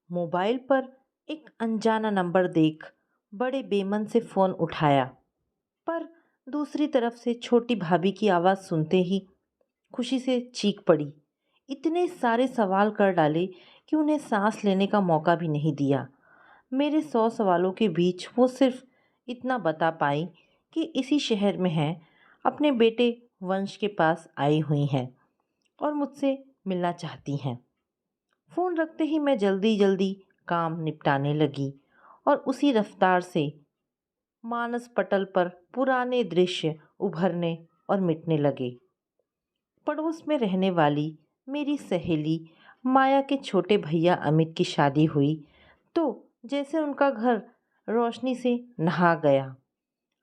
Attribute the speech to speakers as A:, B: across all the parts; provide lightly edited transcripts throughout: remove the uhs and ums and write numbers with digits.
A: Mobile पर एक अनजाना नंबर देख बड़े बेमन से फ़ोन उठाया, पर दूसरी तरफ से छोटी भाभी की आवाज़ सुनते ही खुशी से चीख पड़ी। इतने सारे सवाल कर डाले कि उन्हें सांस लेने का मौका भी नहीं दिया। मेरे 100 सवालों के बीच वो सिर्फ इतना बता पाई कि इसी शहर में है, अपने बेटे वंश के पास आई हुई हैं और मुझसे मिलना चाहती हैं। फ़ोन रखते ही मैं जल्दी जल्दी काम निपटाने लगी और उसी रफ्तार से मानस पटल पर पुराने दृश्य उभरने और मिटने लगे। पड़ोस में रहने वाली मेरी सहेली माया के छोटे भैया अमित की शादी हुई तो जैसे उनका घर रोशनी से नहा गया।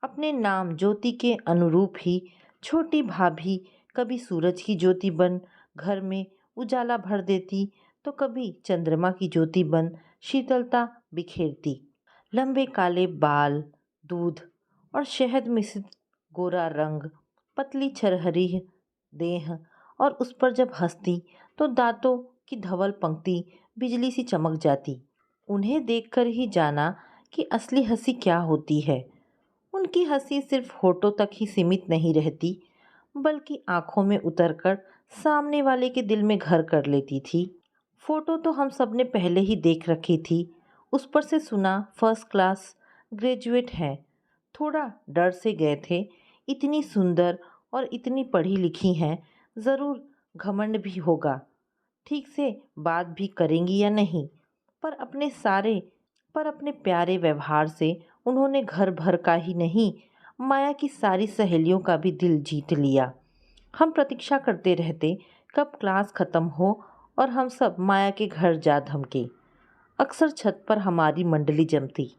A: अपने नाम ज्योति के अनुरूप ही छोटी भाभी कभी सूरज की ज्योति बन घर में उजाला भर देती तो कभी चंद्रमा की ज्योति बन शीतलता बिखेरती। लंबे काले बाल, दूध और शहद मिश्रित गोरा रंग, पतली छरहरी देह और उस पर जब हंसती तो दांतों की धवल पंक्ति बिजली सी चमक जाती। उन्हें देखकर ही जाना कि असली हंसी क्या होती है। उनकी हंसी सिर्फ होठों तक ही सीमित नहीं रहती, बल्कि आंखों में उतरकर सामने वाले के दिल में घर कर लेती थी। फोटो तो हम सब ने पहले ही देख रखी थी, उस पर से सुना फर्स्ट क्लास ग्रेजुएट है। थोड़ा डर से गए थे, इतनी सुंदर और इतनी पढ़ी लिखी हैं, ज़रूर घमंड भी होगा, ठीक से बात भी करेंगी या नहीं। पर अपने सारे पर अपने प्यारे व्यवहार से उन्होंने घर भर का ही नहीं, माया की सारी सहेलियों का भी दिल जीत लिया। हम प्रतीक्षा करते रहते कब क्लास खत्म हो और हम सब माया के घर जा धमके। अक्सर छत पर हमारी मंडली जमती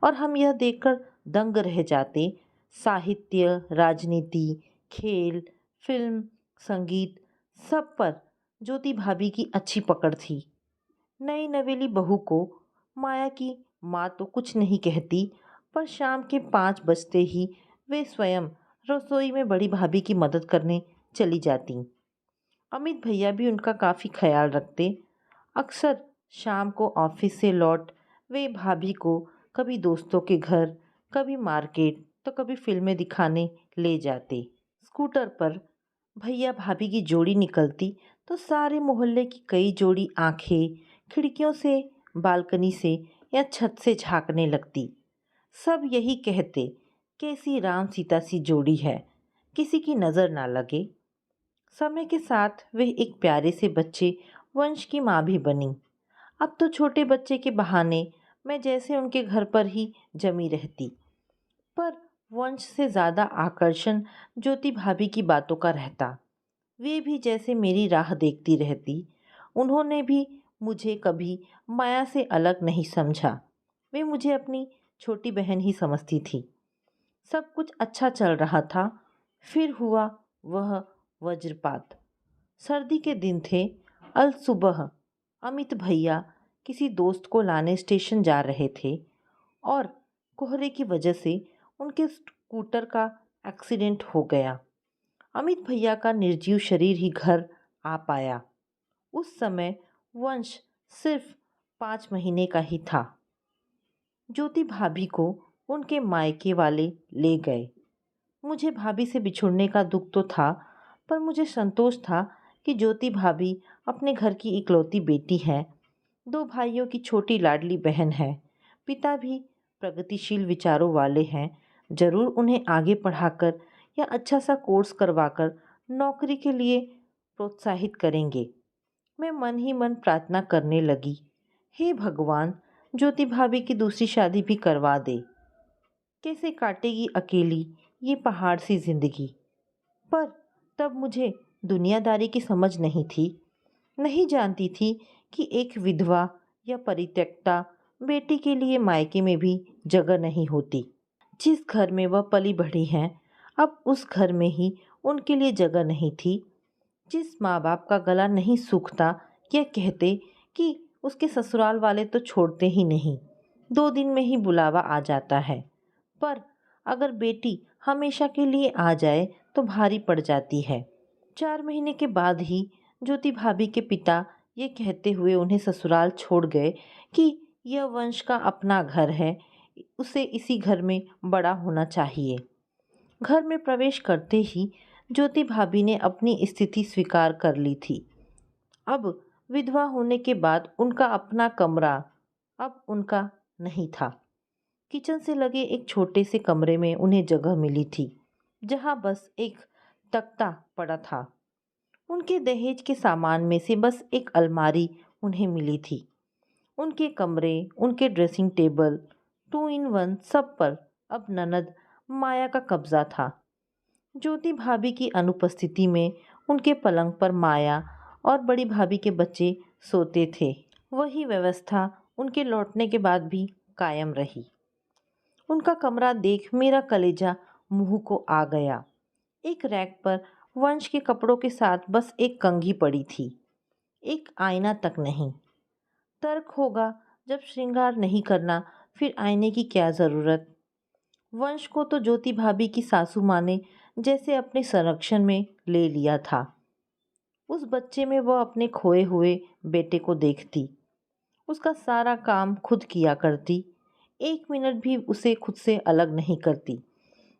A: और हम यह देखकर दंग रह जाते। साहित्य, राजनीति, खेल, फिल्म, संगीत, सब पर ज्योति भाभी की अच्छी पकड़ थी। नई नवेली बहू को माया की माँ तो कुछ नहीं कहती, पर शाम के 5 बजते ही वे स्वयं रसोई में बड़ी भाभी की मदद करने चली जाती। अमित भैया भी उनका काफ़ी ख्याल रखते। अक्सर शाम को ऑफिस से लौट वे भाभी को कभी दोस्तों के घर, कभी मार्केट तो कभी फिल्में दिखाने ले जाते। स्कूटर पर भैया भाभी की जोड़ी निकलती तो सारे मोहल्ले की कई जोड़ी आंखें खिड़कियों से, बालकनी से या छत से झांकने लगती। सब यही कहते, कैसी राम सीता सी जोड़ी है, किसी की नज़र ना लगे। समय के साथ वे एक प्यारे से बच्चे वंश की माँ भी बनी। अब तो छोटे बच्चे के बहाने मैं जैसे उनके घर पर ही जमी रहती, पर वंश से ज़्यादा आकर्षण ज्योति भाभी की बातों का रहता। वे भी जैसे मेरी राह देखती रहती। उन्होंने भी मुझे कभी माया से अलग नहीं समझा। वे मुझे अपनी छोटी बहन ही समझती थी। सब कुछ अच्छा चल रहा था, फिर हुआ वह वज्रपात। सर्दी के दिन थे। अल सुबह अमित भैया किसी दोस्त को लाने स्टेशन जा रहे थे और कोहरे की वजह से उनके स्कूटर का एक्सीडेंट हो गया। अमित भैया का निर्जीव शरीर ही घर आ पाया। उस समय वंश सिर्फ 5 महीने का ही था। ज्योति भाभी को उनके मायके वाले ले गए। मुझे भाभी से बिछुड़ने का दुख तो था, पर मुझे संतोष था कि ज्योति भाभी अपने घर की इकलौती बेटी है। 2 भाइयों की छोटी लाडली बहन है। पिता भी प्रगतिशील विचारों वाले हैं। जरूर उन्हें आगे पढ़ाकर या अच्छा सा कोर्स करवाकर नौकरी के लिए प्रोत्साहित करेंगे। मैं मन ही मन प्रार्थना करने लगी, हे भगवान, ज्योति भाभी की दूसरी शादी भी करवा दे। कैसे काटेगी अकेली ये पहाड़ सी जिंदगी। पर तब मुझे दुनियादारी की समझ नहीं थी। नहीं जानती थी कि एक विधवा या परित्यक्ता बेटी के लिए मायके में भी जगह नहीं होती। जिस घर में वह पली बढ़ी हैं, अब उस घर में ही उनके लिए जगह नहीं थी। जिस माँ बाप का गला नहीं सूखता यह कहते कि उसके ससुराल वाले तो छोड़ते ही नहीं, 2 दिन में ही बुलावा आ जाता है, पर अगर बेटी हमेशा के लिए आ जाए तो भारी पड़ जाती है। 4 महीने के बाद ही ज्योति भाभी के पिता ये कहते हुए उन्हें ससुराल छोड़ गए कि यह वंश का अपना घर है, उसे इसी घर में बड़ा होना चाहिए। घर में प्रवेश करते ही ज्योति भाभी ने अपनी स्थिति स्वीकार कर ली थी। अब विधवा होने के बाद उनका अपना कमरा अब उनका नहीं था। किचन से लगे एक छोटे से कमरे में उन्हें जगह मिली थी, जहां बस एक तख्ता पड़ा था। उनके दहेज के सामान में से बस एक अलमारी उन्हें मिली थी। उनके कमरे, उनके dressing table, two in one सब पर अब ननद माया का कब्जा था। ज्योति भाभी की अनुपस्थिति में उनके पलंग पर माया और बड़ी भाभी के बच्चे सोते थे। वही व्यवस्था उनके लौटने के बाद भी कायम रही। उनका कमरा देख मेरा कलेजा मुंह को आ गया। एक रैक पर वंश के कपड़ों के साथ बस एक कंघी पड़ी थी, एक आईना तक नहीं। तर्क होगा, जब श्रृंगार नहीं करना फिर आईने की क्या ज़रूरत। वंश को तो ज्योति भाभी की सासू माँ ने जैसे अपने संरक्षण में ले लिया था। उस बच्चे में वह अपने खोए हुए बेटे को देखती, उसका सारा काम खुद किया करती, एक मिनट भी उसे खुद से अलग नहीं करती।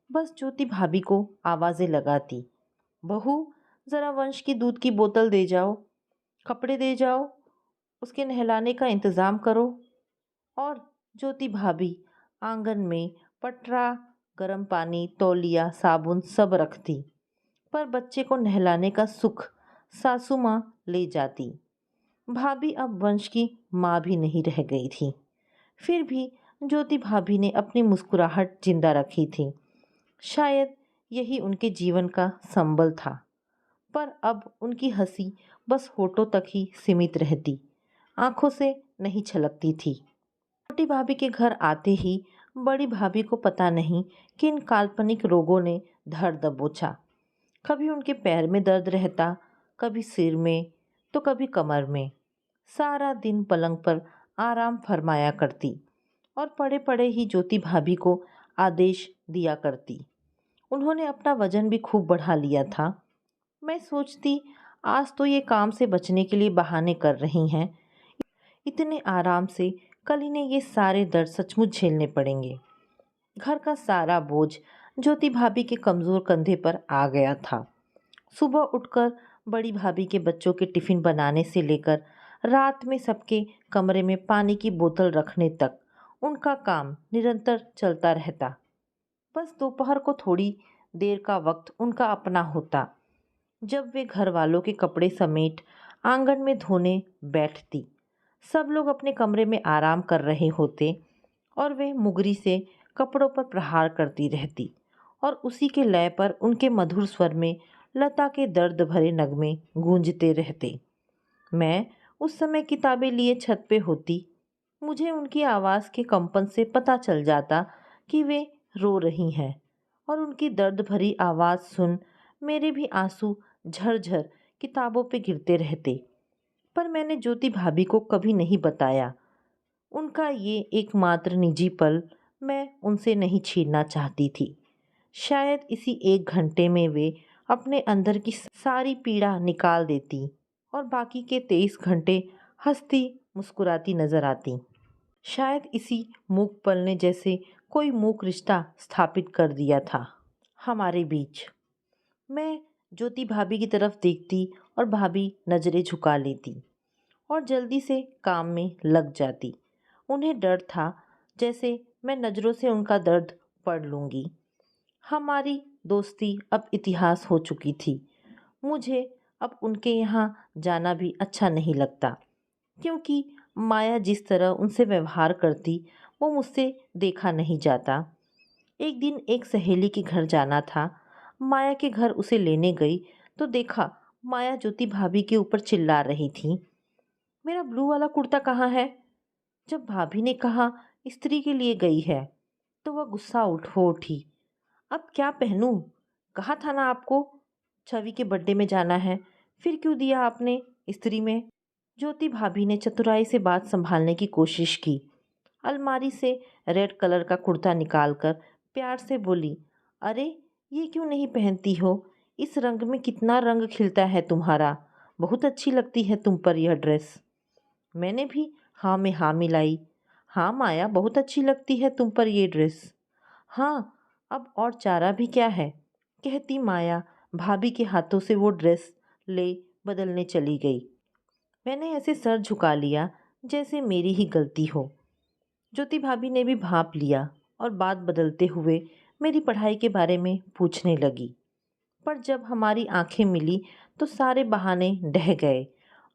A: बस ज्योति भाभी को आवाज़ें लगाती, बहू ज़रा वंश की दूध की बोतल दे जाओ, कपड़े दे जाओ, उसके नहलाने का इंतज़ाम करो। और ज्योति भाभी आंगन में पटरा, गर्म पानी, तौलिया, साबुन सब रखती, पर बच्चे को नहलाने का सुख सासू माँ ले जाती। भाभी अब वंश की माँ भी नहीं रह गई थी। फिर भी ज्योति भाभी ने अपनी मुस्कुराहट जिंदा रखी थी। शायद यही उनके जीवन का संबल था। पर अब उनकी हंसी बस होठों तक ही सीमित रहती, आंखों से नहीं छलकती थी। छोटी भाभी के घर आते ही बड़ी भाभी को पता नहीं किन काल्पनिक रोगों ने धर दबोचा। कभी उनके पैर में दर्द रहता, कभी सिर में, तो कभी कमर में। सारा दिन पलंग पर आराम फरमाया करती और पड़े पड़े ही ज्योति भाभी को आदेश दिया करती। उन्होंने अपना वजन भी खूब बढ़ा लिया था। मैं सोचती, आज तो ये काम से बचने के लिए बहाने कर रही हैं, इतने आराम से कल इन्हें ये सारे दर्द सचमुच झेलने पड़ेंगे। घर का सारा बोझ ज्योति भाभी के कमज़ोर कंधे पर आ गया था। सुबह उठकर बड़ी भाभी के बच्चों के टिफ़िन बनाने से लेकर रात में सबके कमरे में पानी की बोतल रखने तक उनका काम निरंतर चलता रहता। बस दोपहर को थोड़ी देर का वक्त उनका अपना होता, जब वे घर वालों के कपड़े समेट आंगन में धोने बैठती। सब लोग अपने कमरे में आराम कर रहे होते और वे मुगरी से कपड़ों पर प्रहार करती रहती और उसी के लय पर उनके मधुर स्वर में लता के दर्द भरे नगमे गूंजते रहते। मैं उस समय किताबें लिए छत पे होती। मुझे उनकी आवाज़ के कंपन से पता चल जाता कि वे रो रही हैं, और उनकी दर्द भरी आवाज़ सुन मेरे भी आंसू झरझर किताबों पे गिरते रहते। पर मैंने ज्योति भाभी को कभी नहीं बताया। उनका ये एकमात्र निजी पल मैं उनसे नहीं छीनना चाहती थी। शायद इसी 1 घंटे में वे अपने अंदर की सारी पीड़ा निकाल देती और बाकी के 23 घंटे हंसती मुस्कुराती नजर आती। शायद इसी मूक पल ने जैसे कोई मूक रिश्ता स्थापित कर दिया था हमारे बीच। मैं ज्योति भाभी की तरफ देखती और भाभी नज़रें झुका लेती और जल्दी से काम में लग जाती। उन्हें डर था जैसे मैं नज़रों से उनका दर्द पढ़ लूँगी। हमारी दोस्ती अब इतिहास हो चुकी थी। मुझे अब उनके यहाँ जाना भी अच्छा नहीं लगता, क्योंकि माया जिस तरह उनसे व्यवहार करती वो मुझसे देखा नहीं जाता। एक दिन एक सहेली के घर जाना था। माया के घर उसे लेने गई तो देखा माया ज्योति भाभी के ऊपर चिल्ला रही थी, मेरा ब्लू वाला कुर्ता कहाँ है। जब भाभी ने कहा स्त्री के लिए गई है, तो वह गुस्सा हो उठी, अब क्या पहनूं, कहा था ना आपको छवि के बर्थडे में जाना है, फिर क्यों दिया आपने स्त्री में। ज्योति भाभी ने चतुराई से बात संभालने की कोशिश की। अलमारी से रेड कलर का कुर्ता निकालकर प्यार से बोली, अरे ये क्यों नहीं पहनती हो, इस रंग में कितना रंग खिलता है तुम्हारा, बहुत अच्छी लगती है तुम पर यह ड्रेस। मैंने भी हाँ में हाँ मिलाई। हाँ माया, बहुत अच्छी लगती है तुम पर ये ड्रेस। हाँ, अब और चारा भी क्या है, कहती माया भाभी के हाथों से वो ड्रेस ले बदलने चली गई। मैंने ऐसे सर झुका लिया जैसे मेरी ही गलती हो। ज्योति भाभी ने भी भाप लिया और बात बदलते हुए मेरी पढ़ाई के बारे में पूछने लगी। पर जब हमारी आंखें मिली तो सारे बहाने ढह गए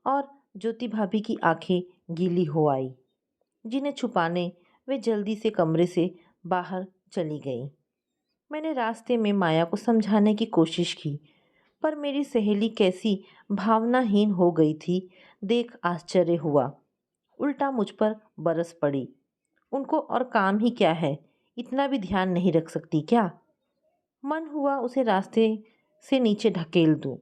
A: और ज्योति भाभी की आंखें गीली हो आई, जिन्हें छुपाने वे जल्दी से कमरे से बाहर चली गई। मैंने रास्ते में माया को समझाने की कोशिश की, पर मेरी सहेली कैसी भावनाहीन हो गई थी, देख आश्चर्य हुआ। उल्टा मुझ पर बरस पड़ी। उनको और काम ही क्या है, इतना भी ध्यान नहीं रख सकती क्या? मन हुआ उसे रास्ते से नीचे ढकेल दूं।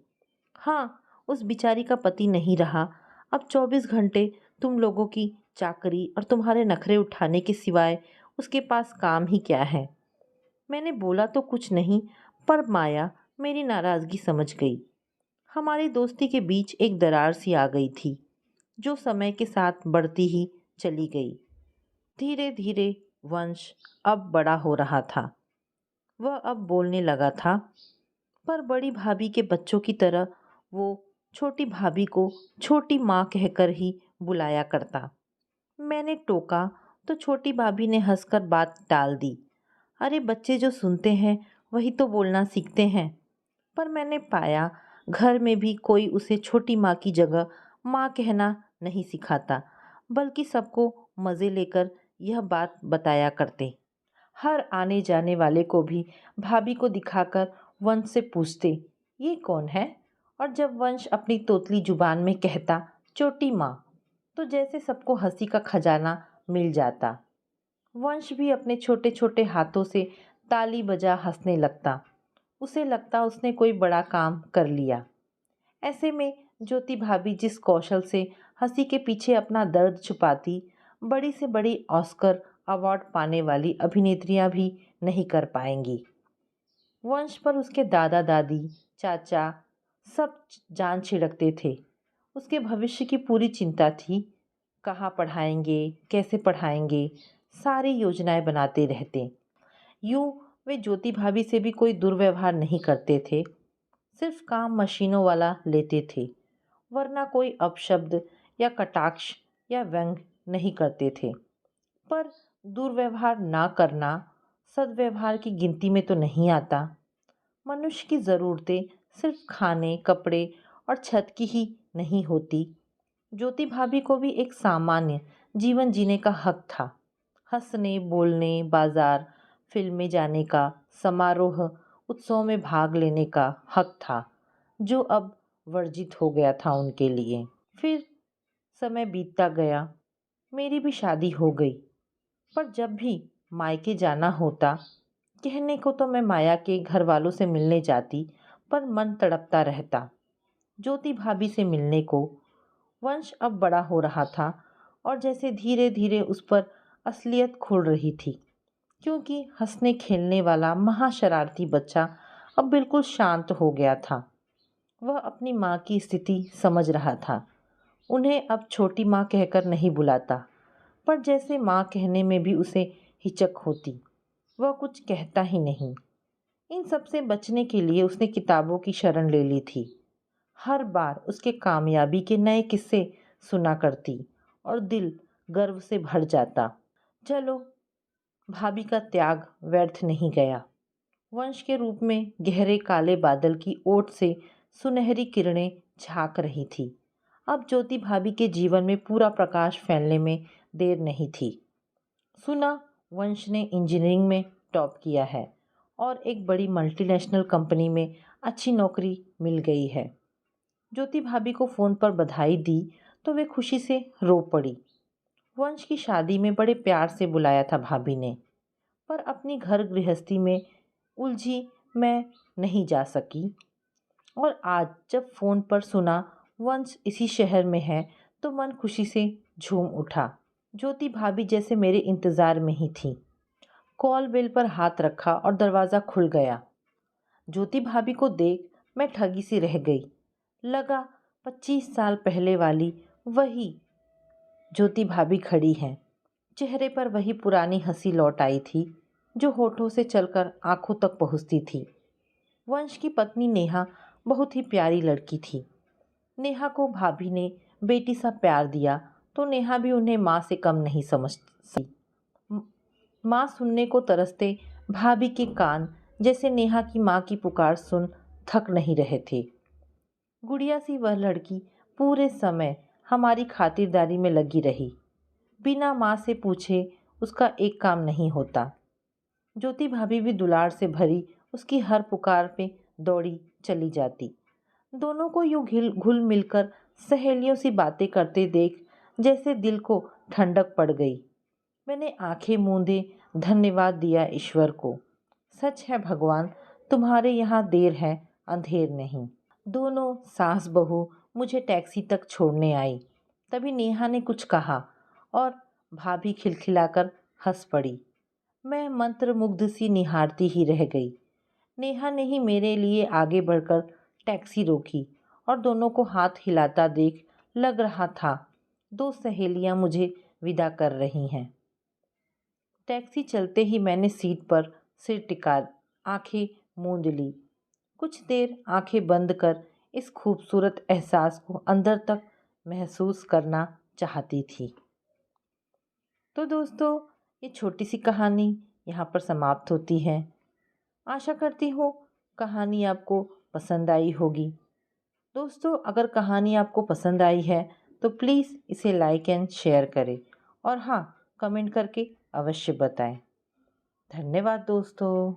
A: हाँ, उस बिचारी का पति नहीं रहा। अब 24 घंटे तुम लोगों की चाकरी और तुम्हारे नखरे उठाने के सिवाय उसके पास काम ही क्या है? मैंने बोला तो कुछ नहीं, पर माया मेरी नाराज़गी समझ गई। हमारी दोस्ती के बीच एक दरार सी आ गई थी, जो समय के साथ बढ़ती ही चली गई। धीरे धीरे वंश अब बड़ा हो रहा था। वह अब बोलने लगा था, पर बड़ी भाभी के बच्चों की तरह वो छोटी भाभी को छोटी माँ कहकर ही बुलाया करता। मैंने टोका तो छोटी भाभी ने हंसकर बात टाल दी। अरे बच्चे जो सुनते हैं वही तो बोलना सीखते हैं। पर मैंने पाया घर में भी कोई उसे छोटी माँ की जगह माँ कहना नहीं सिखाता, बल्कि सबको मज़े लेकर यह बात बताया करते। हर आने जाने वाले को भी भाभी को दिखाकर वंश से पूछते, ये कौन है? और जब वंश अपनी तोतली जुबान में कहता छोटी माँ, तो जैसे सबको हंसी का खजाना मिल जाता। वंश भी अपने छोटे छोटे हाथों से ताली बजा हंसने लगता। उसे लगता उसने कोई बड़ा काम कर लिया। ऐसे में ज्योति भाभी जिस कौशल से हंसी के पीछे अपना दर्द छुपाती, बड़ी से बड़ी ऑस्कर अवार्ड पाने वाली अभिनेत्रियां भी नहीं कर पाएंगी। वंश पर उसके दादा दादी, चाचा सब जान छिड़कते थे। उसके भविष्य की पूरी चिंता थी। कहाँ पढ़ाएंगे, कैसे पढ़ाएंगे, सारी योजनाएं बनाते रहते। यूं वे ज्योति भाभी से भी कोई दुर्व्यवहार नहीं करते थे, सिर्फ काम मशीनों वाला लेते थे, वरना कोई अपशब्द या कटाक्ष या व्यंग नहीं करते थे। पर दुर्व्यवहार ना करना सद्व्यवहार की गिनती में तो नहीं आता। मनुष्य की ज़रूरतें सिर्फ खाने, कपड़े और छत की ही नहीं होती। ज्योति भाभी को भी एक सामान्य जीवन जीने का हक था। हंसने, बोलने, बाजार, फिल्म में जाने का, समारोह, उत्सव में भाग लेने का हक था, जो अब वर्जित हो गया था उनके लिए। फिर समय बीतता गया, मेरी भी शादी हो गई। पर जब भी मायके जाना होता, कहने को तो मैं माया के घर वालों से मिलने जाती, पर मन तड़पता रहता ज्योति भाभी से मिलने को। वंश अब बड़ा हो रहा था और जैसे धीरे धीरे उस पर असलियत खुल रही थी, क्योंकि हंसने खेलने वाला महाशरारती बच्चा अब बिल्कुल शांत हो गया था। वह अपनी माँ की स्थिति समझ रहा था। उन्हें अब छोटी माँ कहकर नहीं बुलाता, पर जैसे माँ कहने में भी उसे हिचक होती, वह कुछ कहता ही नहीं। इन सब से बचने के लिए उसने किताबों की शरण ले ली थी। हर बार उसके कामयाबी के नए किस्से सुना करती और दिल गर्व से भर जाता। चलो, भाभी का त्याग व्यर्थ नहीं गया। वंश के रूप में गहरे काले बादल की ओट से सुनहरी किरणें झांक रही थी। अब ज्योति भाभी के जीवन में पूरा प्रकाश फैलने में देर नहीं थी। सुना वंश ने इंजीनियरिंग में टॉप किया है और एक बड़ी मल्टीनेशनल कंपनी में अच्छी नौकरी मिल गई है। ज्योति भाभी को फ़ोन पर बधाई दी तो वे खुशी से रो पड़ी। वंश की शादी में बड़े प्यार से बुलाया था भाभी ने, पर अपनी घर गृहस्थी में उलझी मैं नहीं जा सकी। और आज जब फ़ोन पर सुना वंश इसी शहर में है, तो मन खुशी से झूम उठा। ज्योति भाभी जैसे मेरे इंतज़ार में ही थी। कॉल बेल पर हाथ रखा और दरवाज़ा खुल गया। ज्योति भाभी को देख मैं ठगी सी रह गई। लगा 25 साल पहले वाली वही ज्योति भाभी खड़ी हैं। चेहरे पर वही पुरानी हंसी लौट आई थी जो होठों से चलकर आंखों तक पहुंचती थी। वंश की पत्नी नेहा बहुत ही प्यारी लड़की थी। नेहा को भाभी ने बेटी सा प्यार दिया तो नेहा भी उन्हें माँ से कम नहीं समझती। माँ सुनने को तरसते भाभी के कान जैसे नेहा की माँ की पुकार सुन थक नहीं रहे थे। गुड़िया सी वह लड़की पूरे समय हमारी खातिरदारी में लगी रही। बिना माँ से पूछे उसका एक काम नहीं होता। ज्योति भाभी भी दुलार से भरी उसकी हर पुकार पे दौड़ी चली जाती। दोनों को यूं घुल मिलकर सहेलियों सी बातें करते देख जैसे दिल को ठंडक पड़ गई। मैंने आंखें मूंदे धन्यवाद दिया ईश्वर को। सच है भगवान, तुम्हारे यहाँ देर है अंधेर नहीं। दोनों सास बहू मुझे टैक्सी तक छोड़ने आई। तभी नेहा ने कुछ कहा और भाभी खिलखिलाकर हंस पड़ी। मैं मंत्रमुग्ध सी निहारती ही रह गई। नेहा ने ही मेरे लिए आगे बढ़कर टैक्सी रोकी और दोनों को हाथ हिलाता देख लग रहा था दो सहेलियां मुझे विदा कर रही हैं। टैक्सी चलते ही मैंने सीट पर सिर टिका आंखें मूंद ली। कुछ देर आंखें बंद कर इस खूबसूरत एहसास को अंदर तक महसूस करना चाहती थी। तो दोस्तों, ये छोटी सी कहानी यहाँ पर समाप्त होती है। आशा करती हूँ कहानी आपको पसंद आई होगी। दोस्तों, अगर कहानी आपको पसंद आई है तो प्लीज़ इसे लाइक एंड शेयर करें और हाँ, कमेंट करके अवश्य बताएं। धन्यवाद दोस्तों।